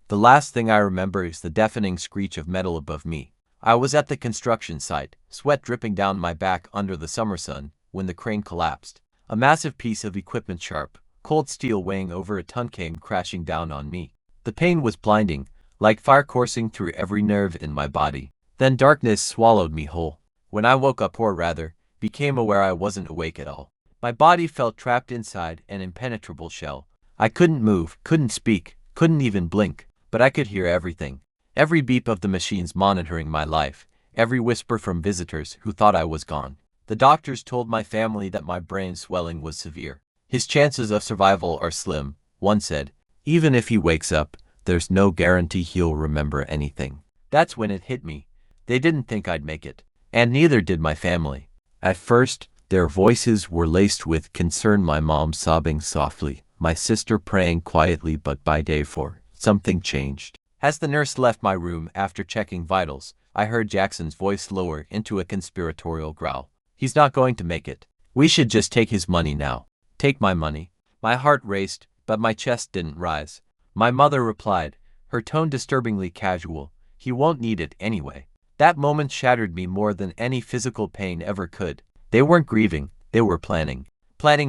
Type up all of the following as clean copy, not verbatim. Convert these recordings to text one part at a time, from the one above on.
The last thing I remember is the deafening screech of metal above me. I was at the construction site, sweat dripping down my back under the summer sun, when the crane collapsed. A massive piece of equipment, sharp, cold steel weighing over a ton, came crashing down on me. The pain was blinding, like fire coursing through every nerve in my body. Then darkness swallowed me whole. When I woke up, or rather, became aware, I wasn't awake at all. My body felt trapped inside an impenetrable shell. I couldn't move, couldn't speak, couldn't even blink, but I could hear everything. Every beep of the machines monitoring my life, every whisper from visitors who thought I was gone. The doctors told my family that my brain swelling was severe. His chances of survival are slim, one said. Even if he wakes up, there's no guarantee he'll remember anything. That's when it hit me. They didn't think I'd make it. And neither did my family. At first, their voices were laced with concern, my mom sobbing softly, my sister praying quietly, but by day 4, something changed. As the nurse left my room after checking vitals, I heard Jackson's voice lower into a conspiratorial growl. He's not going to make it. We should just take his money now. Take my money. My heart raced, but my chest didn't rise. My mother replied, her tone disturbingly casual, he won't need it anyway. That moment shattered me more than any physical pain ever could. They weren't grieving, they were planning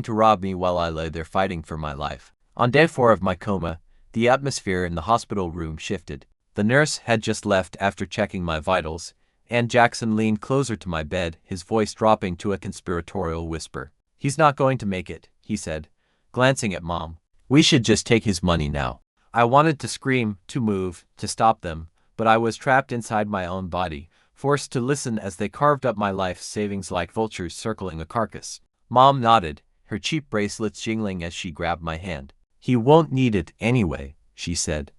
to rob me while I lay there fighting for my life. On day 4 of my coma, the atmosphere in the hospital room shifted. The nurse had just left after checking my vitals, and Jackson leaned closer to my bed, his voice dropping to a conspiratorial whisper. He's not going to make it, he said, glancing at Mom. We should just take his money now. I wanted to scream, to move, to stop them, but I was trapped inside my own body, forced to listen as they carved up my life savings like vultures circling a carcass. Mom nodded, her cheap bracelets jingling as she grabbed my hand. He won't need it anyway, she said,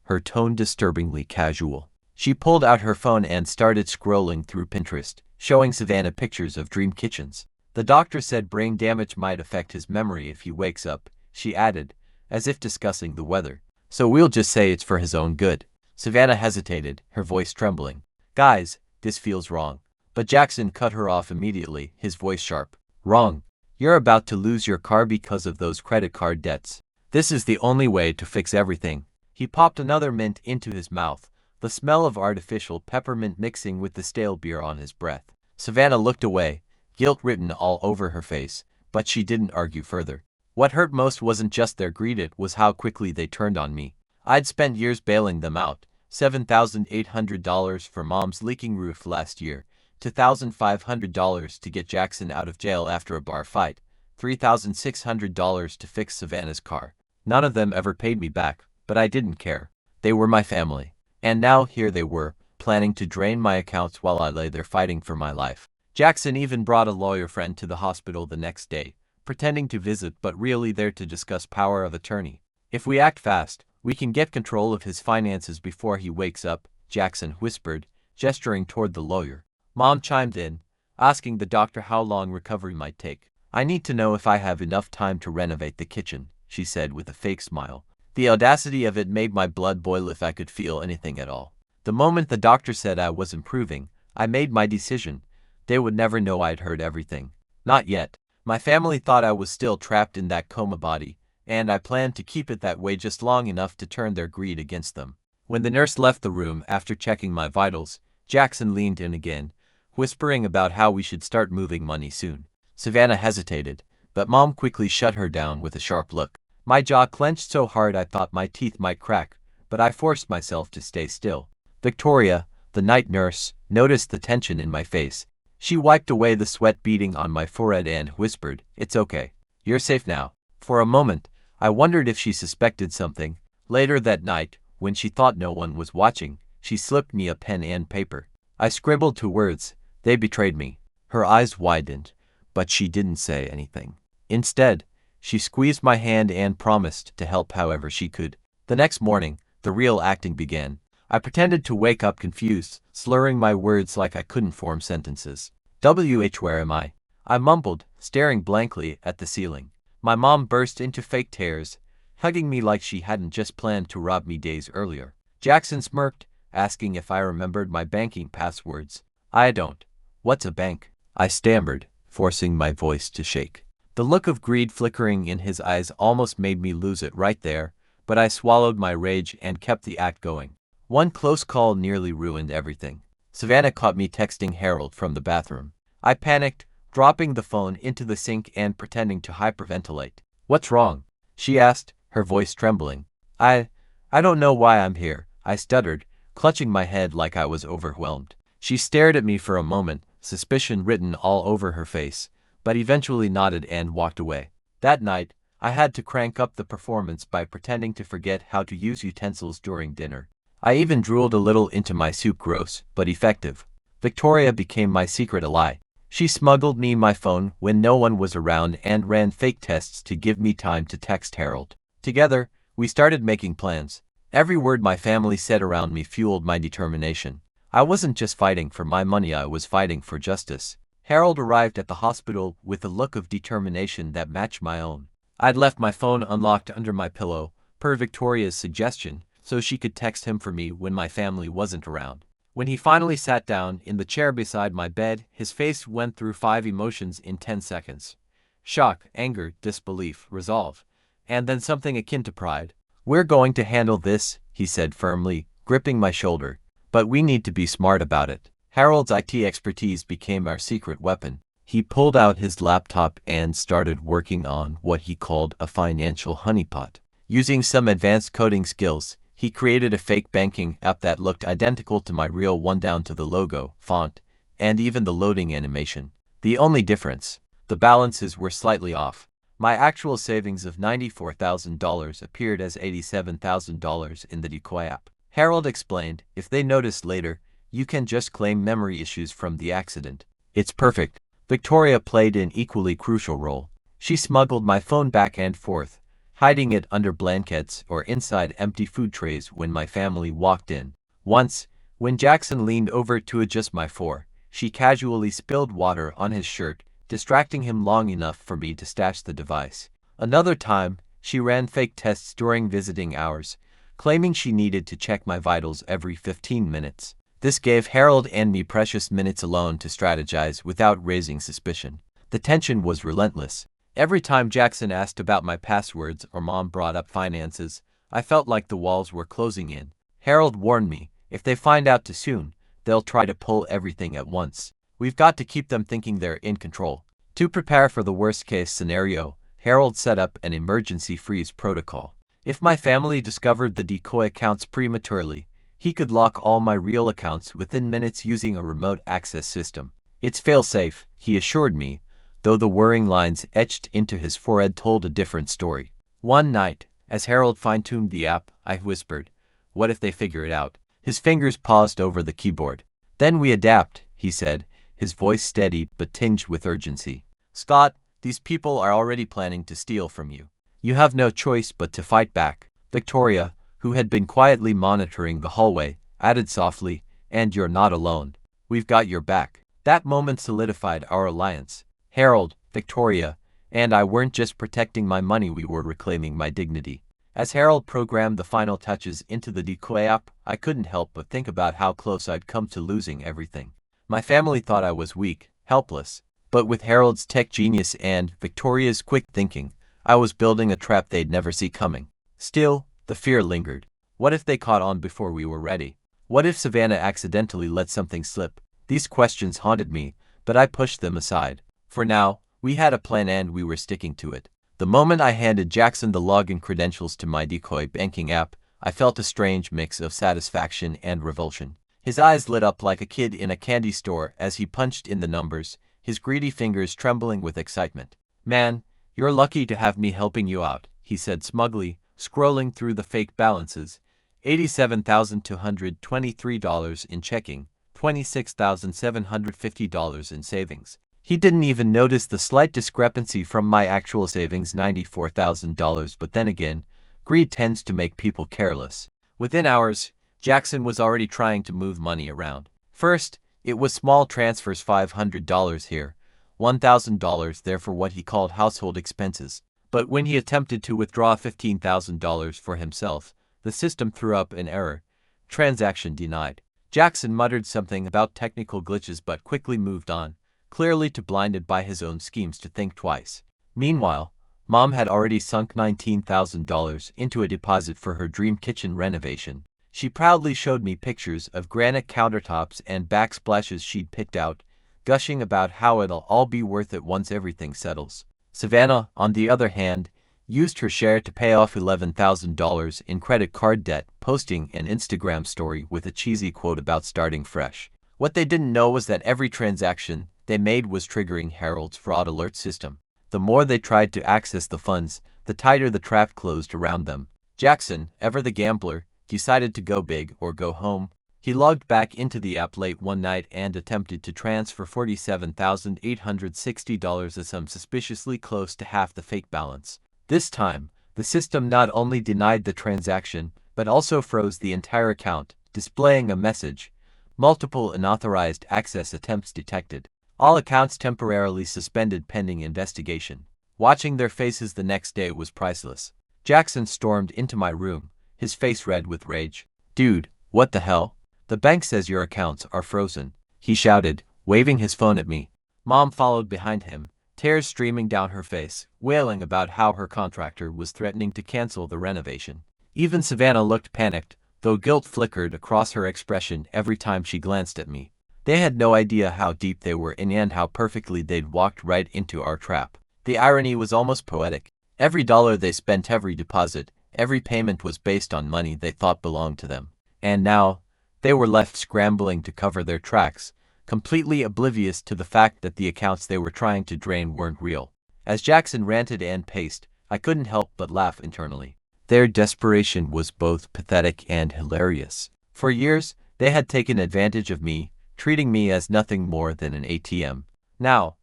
her tone disturbingly casual. She pulled out her phone and started scrolling through Pinterest, showing Savannah pictures of dream kitchens. The doctor said brain damage might affect his memory if he wakes up, she added, as if discussing the weather. So we'll just say it's for his own good. Savannah hesitated, her voice trembling. Guys, this feels wrong. But Jackson cut her off immediately, his voice sharp. Wrong. You're about to lose your car because of those credit card debts. This is the only way to fix everything. He popped another mint into his mouth, the smell of artificial peppermint mixing with the stale beer on his breath. Savannah looked away, guilt written all over her face, but she didn't argue further. What hurt most wasn't just their greed, it was how quickly they turned on me. I'd spent years bailing them out, $7,800 for Mom's leaking roof last year, $2,500 to get Jackson out of jail after a bar fight, $3,600 to fix Savannah's car. None of them ever paid me back, but I didn't care. They were my family. And now here they were, planning to drain my accounts while I lay there fighting for my life. Jackson even brought a lawyer friend to the hospital the next day, pretending to visit but really there to discuss power of attorney. If we act fast, we can get control of his finances before he wakes up, Jackson whispered, gesturing toward the lawyer. Mom chimed in, asking the doctor how long recovery might take. I need to know if I have enough time to renovate the kitchen, she said with a fake smile. The audacity of it made my blood boil if I could feel anything at all. The moment the doctor said I was improving, I made my decision. They would never know I'd heard everything. Not yet. My family thought I was still trapped in that coma body, and I planned to keep it that way just long enough to turn their greed against them. When the nurse left the room after checking my vitals, Jackson leaned in again, whispering about how we should start moving money soon. Savannah hesitated, but Mom quickly shut her down with a sharp look. My jaw clenched so hard I thought my teeth might crack, but I forced myself to stay still. Victoria, the night nurse, noticed the tension in my face. She wiped away the sweat beading on my forehead and whispered, "It's okay. You're safe now." For a moment, I wondered if she suspected something. Later that night, when she thought no one was watching, she slipped me a pen and paper. I scribbled 2 words. They betrayed me. Her eyes widened, but she didn't say anything. Instead, she squeezed my hand and promised to help however she could. The next morning, the real acting began. I pretended to wake up confused, slurring my words like I couldn't form sentences. Where am I? I mumbled, staring blankly at the ceiling. My mom burst into fake tears, hugging me like she hadn't just planned to rob me days earlier. Jackson smirked, asking if I remembered my banking passwords. I don't. What's a bank? I stammered, forcing my voice to shake. The look of greed flickering in his eyes almost made me lose it right there, but I swallowed my rage and kept the act going. One close call nearly ruined everything. Savannah caught me texting Harold from the bathroom. I panicked, dropping the phone into the sink and pretending to hyperventilate. "What's wrong?" she asked, her voice trembling. I don't know why I'm here," I stuttered, clutching my head like I was overwhelmed. She stared at me for a moment, suspicion written all over her face, but eventually nodded and walked away. That night, I had to crank up the performance by pretending to forget how to use utensils during dinner. I even drooled a little into my soup, gross but effective. Victoria became my secret ally. She smuggled me my phone when no one was around and ran fake tests to give me time to text Harold. Together, we started making plans. Every word my family said around me fueled my determination. I wasn't just fighting for my money, I was fighting for justice. Harold arrived at the hospital with a look of determination that matched my own. I'd left my phone unlocked under my pillow, per Victoria's suggestion, so she could text him for me when my family wasn't around. When he finally sat down in the chair beside my bed, his face went through 5 emotions in 10 seconds. Shock, anger, disbelief, resolve, and then something akin to pride. "We're going to handle this," he said firmly, gripping my shoulder. "But we need to be smart about it." Harold's IT expertise became our secret weapon. He pulled out his laptop and started working on what he called a financial honeypot. Using some advanced coding skills, he created a fake banking app that looked identical to my real one down to the logo, font, and even the loading animation. The only difference: the balances were slightly off. My actual savings of $94,000 appeared as $87,000 in the decoy app. Harold explained, "If they noticed later, you can just claim memory issues from the accident. It's perfect." Victoria played an equally crucial role. She smuggled my phone back and forth, hiding it under blankets or inside empty food trays when my family walked in. Once, when Jackson leaned over to adjust my fore, she casually spilled water on his shirt, distracting him long enough for me to stash the device. Another time, she ran fake tests during visiting hours, claiming she needed to check my vitals every 15 minutes. This gave Harold and me precious minutes alone to strategize without raising suspicion. The tension was relentless. Every time Jackson asked about my passwords or Mom brought up finances, I felt like the walls were closing in. Harold warned me, "If they find out too soon, they'll try to pull everything at once. We've got to keep them thinking they're in control." To prepare for the worst-case scenario, Harold set up an emergency freeze protocol. If my family discovered the decoy accounts prematurely, he could lock all my real accounts within minutes using a remote access system. "It's fail-safe," he assured me, though the worrying lines etched into his forehead told a different story. One night, as Harold fine-tuned the app, I whispered, "What if they figure it out?" His fingers paused over the keyboard. "Then we adapt," he said, his voice steady but tinged with urgency. "Scott, these people are already planning to steal from you. You have no choice but to fight back." Victoria, who had been quietly monitoring the hallway, added softly, "And you're not alone. We've got your back." That moment solidified our alliance. Harold, Victoria, and I weren't just protecting my money, we were reclaiming my dignity. As Harold programmed the final touches into the decoy app, I couldn't help but think about how close I'd come to losing everything. My family thought I was weak, helpless, but with Harold's tech genius and Victoria's quick thinking, I was building a trap they'd never see coming. Still, the fear lingered. What if they caught on before we were ready? What if Savannah accidentally let something slip? These questions haunted me, but I pushed them aside. For now, we had a plan and we were sticking to it. The moment I handed Jackson the login credentials to my decoy banking app, I felt a strange mix of satisfaction and revulsion. His eyes lit up like a kid in a candy store as he punched in the numbers, his greedy fingers trembling with excitement. "Man, you're lucky to have me helping you out," he said smugly, scrolling through the fake balances. $87,223 in checking, $26,750 in savings. He didn't even notice the slight discrepancy from my actual savings, $94,000, but then again, greed tends to make people careless. Within hours, Jackson was already trying to move money around. First, it was small transfers, $500 here, $1,000 there for what he called household expenses. But when he attempted to withdraw $15,000 for himself, the system threw up an error. Transaction denied. Jackson muttered something about technical glitches but quickly moved on, clearly too blinded by his own schemes to think twice. Meanwhile, Mom had already sunk $19,000 into a deposit for her dream kitchen renovation. She proudly showed me pictures of granite countertops and backsplashes she'd picked out, gushing about how it'll all be worth it once everything settles. Savannah, on the other hand, used her share to pay off $11,000 in credit card debt, posting an Instagram story with a cheesy quote about starting fresh. What they didn't know was that every transaction they made was triggering Harold's fraud alert system. The more they tried to access the funds, the tighter the trap closed around them. Jackson, ever the gambler, decided to go big or go home. He logged back into the app late one night and attempted to transfer $47,860, a sum suspiciously close to half the fake balance. This time, the system not only denied the transaction, but also froze the entire account, displaying a message: multiple unauthorized access attempts detected. All accounts temporarily suspended pending investigation. Watching their faces the next day was priceless. Jackson stormed into my room, his face red with rage. "Dude, what the hell? The bank says your accounts are frozen," he shouted, waving his phone at me. Mom followed behind him, tears streaming down her face, wailing about how her contractor was threatening to cancel the renovation. Even Savannah looked panicked, though guilt flickered across her expression every time she glanced at me. They had no idea how deep they were in and how perfectly they'd walked right into our trap. The irony was almost poetic. Every dollar they spent, every deposit, every payment was based on money they thought belonged to them. And now, they were left scrambling to cover their tracks, completely oblivious to the fact that the accounts they were trying to drain weren't real. As Jackson ranted and paced, I couldn't help but laugh internally. Their desperation was both pathetic and hilarious. For years, they had taken advantage of me, treating me as nothing more than an ATM. Now,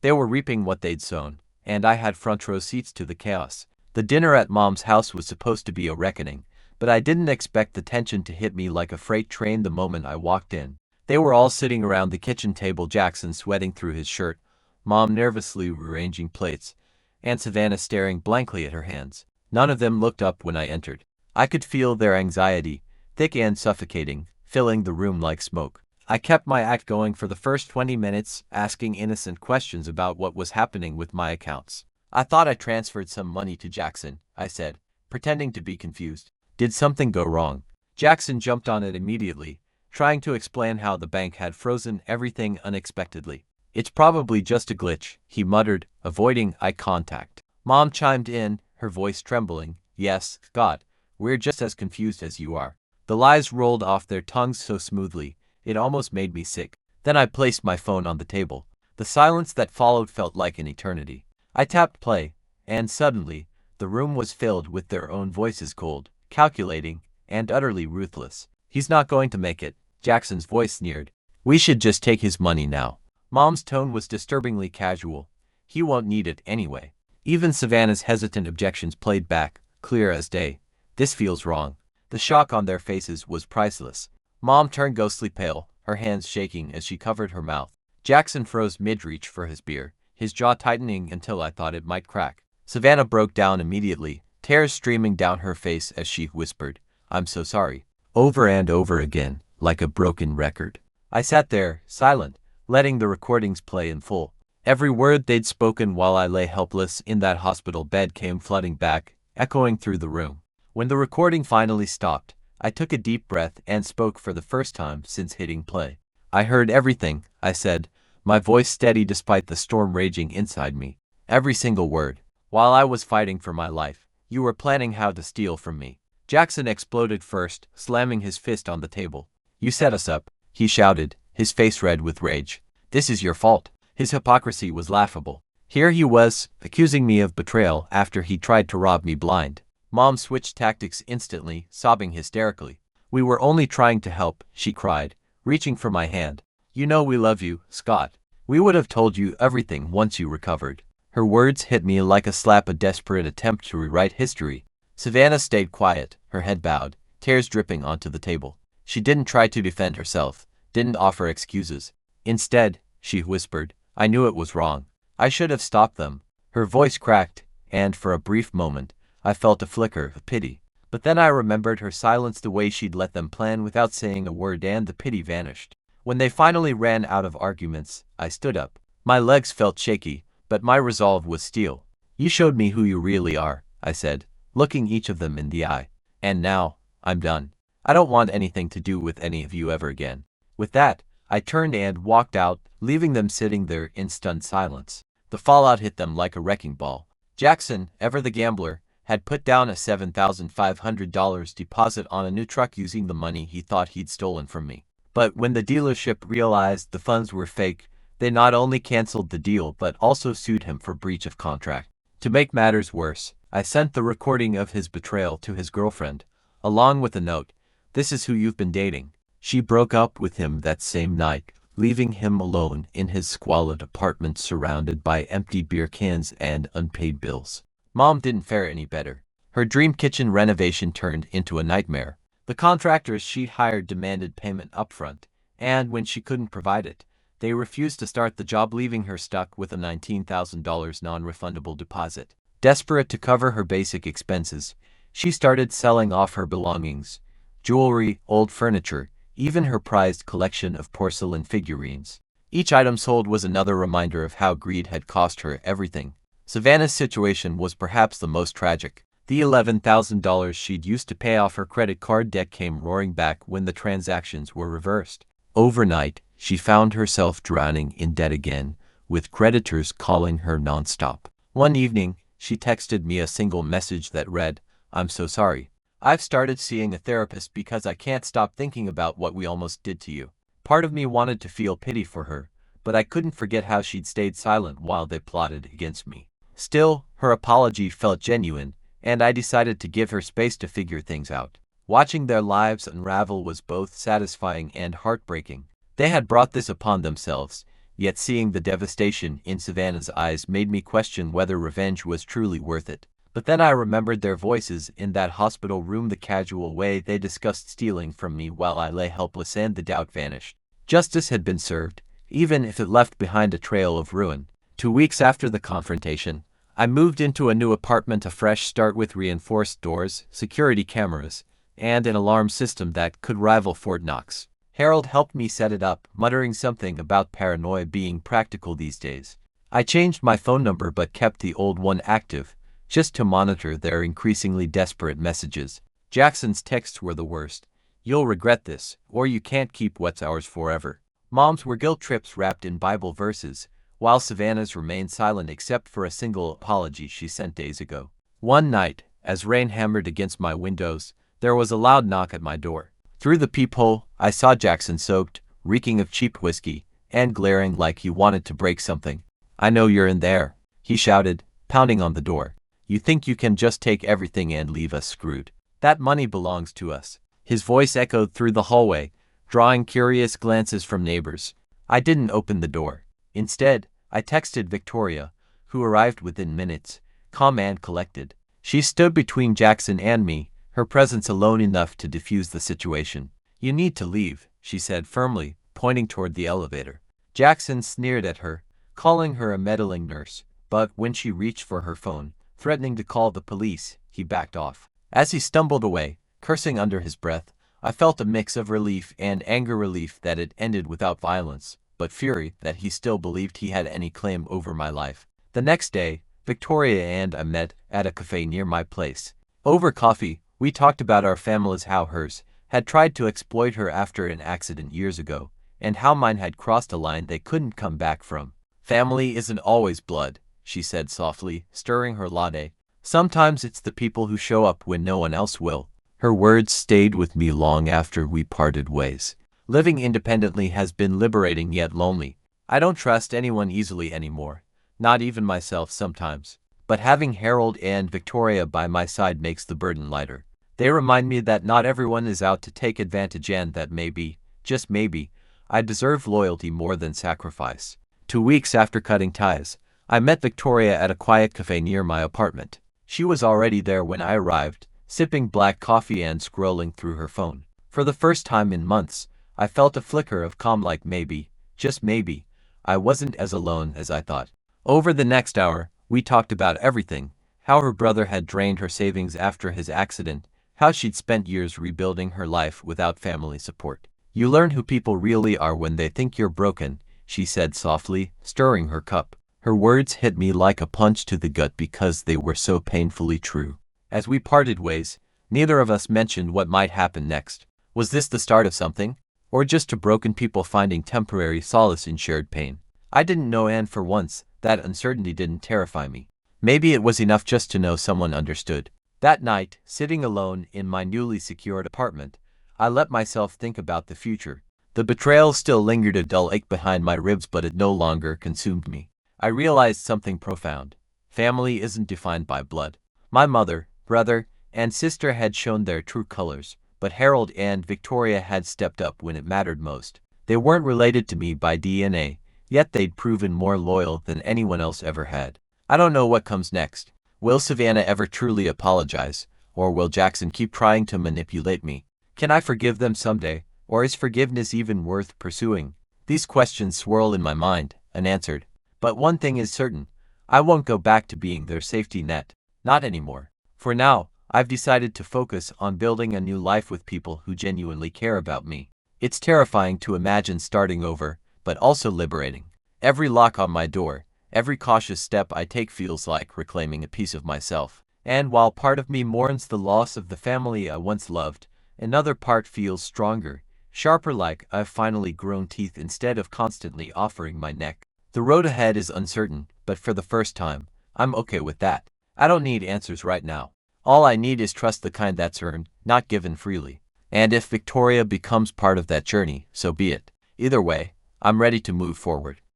they were reaping what they'd sown, and I had front row seats to the chaos. The dinner at Mom's house was supposed to be a reckoning, but I didn't expect the tension to hit me like a freight train the moment I walked in. They were all sitting around the kitchen table, Jackson sweating through his shirt, Mom nervously rearranging plates, and Savannah staring blankly at her hands. None of them looked up when I entered. I could feel their anxiety, thick and suffocating, filling the room like smoke. I kept my act going for the first 20 minutes, asking innocent questions about what was happening with my accounts. "I thought I transferred some money to Jackson," I said, pretending to be confused. "Did something go wrong?" Jackson jumped on it immediately, trying to explain how the bank had frozen everything unexpectedly. "It's probably just a glitch," he muttered, avoiding eye contact. Mom chimed in, her voice trembling. "Yes, Scott, we're just as confused as you are." The lies rolled off their tongues so smoothly, it almost made me sick. Then I placed my phone on the table. The silence that followed felt like an eternity. I tapped play, and suddenly, the room was filled with their own voices, cold, calculating, and utterly ruthless. "He's not going to make it," Jackson's voice sneered. "We should just take his money now." Mom's tone was disturbingly casual. "He won't need it anyway." Even Savannah's hesitant objections played back, clear as day. "This feels wrong." The shock on their faces was priceless. Mom turned ghostly pale, her hands shaking as she covered her mouth. Jackson froze mid-reach for his beer, his jaw tightening until I thought it might crack. Savannah broke down immediately, tears streaming down her face as she whispered, "I'm so sorry," over and over again, like a broken record. I sat there, silent, letting the recordings play in full. Every word they'd spoken while I lay helpless in that hospital bed came flooding back, echoing through the room. When the recording finally stopped, I took a deep breath and spoke for the first time since hitting play. "I heard everything," I said, my voice steady despite the storm raging inside me. "Every single word. While I was fighting for my life, you were planning how to steal from me." Jackson exploded first, slamming his fist on the table. "You set us up," he shouted, his face red with rage. "This is your fault." His hypocrisy was laughable. Here he was, accusing me of betrayal after he tried to rob me blind. Mom switched tactics instantly, sobbing hysterically. "We were only trying to help," she cried, reaching for my hand. "You know we love you, Scott. We would have told you everything once you recovered." Her words hit me like a slap, a desperate attempt to rewrite history. Savannah stayed quiet, her head bowed, tears dripping onto the table. She didn't try to defend herself, didn't offer excuses. Instead, she whispered, "I knew it was wrong. I should have stopped them." Her voice cracked, and for a brief moment, I felt a flicker of pity. But then I remembered her silence, the way she'd let them plan without saying a word, and the pity vanished. When they finally ran out of arguments, I stood up. My legs felt shaky, but my resolve was steel. You showed me who you really are, I said, looking each of them in the eye. And now, I'm done. I don't want anything to do with any of you ever again. With that, I turned and walked out, leaving them sitting there in stunned silence. The fallout hit them like a wrecking ball. Jackson, ever the gambler, had put down a $7,500 deposit on a new truck using the money he thought he'd stolen from me. But when the dealership realized the funds were fake, they not only canceled the deal but also sued him for breach of contract. To make matters worse, I sent the recording of his betrayal to his girlfriend, along with a note, "This is who you've been dating." She broke up with him that same night, leaving him alone in his squalid apartment surrounded by empty beer cans and unpaid bills. Mom didn't fare any better. Her dream kitchen renovation turned into a nightmare. The contractors she hired demanded payment upfront, and when she couldn't provide it, they refused to start the job, leaving her stuck with a $19,000 non-refundable deposit. Desperate to cover her basic expenses, she started selling off her belongings, jewelry, old furniture, even her prized collection of porcelain figurines. Each item sold was another reminder of how greed had cost her everything. Savannah's situation was perhaps the most tragic. The $11,000 she'd used to pay off her credit card debt came roaring back when the transactions were reversed. Overnight, she found herself drowning in debt again, with creditors calling her nonstop. One evening, she texted me a single message that read, "I'm so sorry. I've started seeing a therapist because I can't stop thinking about what we almost did to you." Part of me wanted to feel pity for her, but I couldn't forget how she'd stayed silent while they plotted against me. Still, her apology felt genuine, and I decided to give her space to figure things out. Watching their lives unravel was both satisfying and heartbreaking. They had brought this upon themselves, yet seeing the devastation in Savannah's eyes made me question whether revenge was truly worth it. But then I remembered their voices in that hospital room, the casual way they discussed stealing from me while I lay helpless, and the doubt vanished. Justice had been served, even if it left behind a trail of ruin. 2 weeks after the confrontation, I moved into a new apartment, a fresh start with reinforced doors, security cameras, and an alarm system that could rival Fort Knox. Harold helped me set it up, muttering something about paranoia being practical these days. I changed my phone number but kept the old one active, just to monitor their increasingly desperate messages. Jackson's texts were the worst. "You'll regret this, or you can't keep what's ours forever." Mom's were guilt trips wrapped in Bible verses, while Savannah's remained silent except for a single apology she sent days ago. One night, as rain hammered against my windows, there was a loud knock at my door. Through the peephole, I saw Jackson, soaked, reeking of cheap whiskey, and glaring like he wanted to break something. "I know you're in there," he shouted, pounding on the door. "You think you can just take everything and leave us screwed? That money belongs to us." His voice echoed through the hallway, drawing curious glances from neighbors. I didn't open the door. Instead, I texted Victoria, who arrived within minutes, calm and collected. She stood between Jackson and me, her presence alone enough to diffuse the situation. "You need to leave," she said firmly, pointing toward the elevator. Jackson sneered at her, calling her a meddling nurse, but when she reached for her phone, threatening to call the police, he backed off. As he stumbled away, cursing under his breath, I felt a mix of relief and anger, relief that it ended without violence, but fury that he still believed he had any claim over my life. The next day, Victoria and I met at a cafe near my place. Over coffee, we talked about our families, how hers had tried to exploit her after an accident years ago, and how mine had crossed a line they couldn't come back from. "Family isn't always blood," she said softly, stirring her latte. "Sometimes it's the people who show up when no one else will." Her words stayed with me long after we parted ways. Living independently has been liberating yet lonely. I don't trust anyone easily anymore, not even myself sometimes. But having Harold and Victoria by my side makes the burden lighter. They remind me that not everyone is out to take advantage, and that maybe, just maybe, I deserve loyalty more than sacrifice. 2 weeks after cutting ties, I met Victoria at a quiet cafe near my apartment. She was already there when I arrived, sipping black coffee and scrolling through her phone. For the first time in months, I felt a flicker of calm, like maybe, just maybe, I wasn't as alone as I thought. Over the next hour, we talked about everything: how her brother had drained her savings after his accident, how she'd spent years rebuilding her life without family support. "You learn who people really are when they think you're broken," she said softly, stirring her cup. Her words hit me like a punch to the gut because they were so painfully true. As we parted ways, neither of us mentioned what might happen next. Was this the start of something? Or just two broken people finding temporary solace in shared pain? I didn't know, and for once, that uncertainty didn't terrify me. Maybe it was enough just to know someone understood. That night, sitting alone in my newly secured apartment, I let myself think about the future. The betrayal still lingered, a dull ache behind my ribs, but it no longer consumed me. I realized something profound. Family isn't defined by blood. My mother, brother, and sister had shown their true colors, but Harold and Victoria had stepped up when it mattered most. They weren't related to me by DNA, yet they'd proven more loyal than anyone else ever had. I don't know what comes next. Will Savannah ever truly apologize, or will Jackson keep trying to manipulate me? Can I forgive them someday, or is forgiveness even worth pursuing? These questions swirl in my mind, unanswered. But one thing is certain, I won't go back to being their safety net. Not anymore. For now, I've decided to focus on building a new life with people who genuinely care about me. It's terrifying to imagine starting over, but also liberating. Every lock on my door, every cautious step I take feels like reclaiming a piece of myself. And while part of me mourns the loss of the family I once loved, another part feels stronger, sharper, like I've finally grown teeth instead of constantly offering my neck. The road ahead is uncertain, but for the first time, I'm okay with that. I don't need answers right now. All I need is trust, the kind that's earned, not given freely. And if Victoria becomes part of that journey, so be it. Either way, I'm ready to move forward.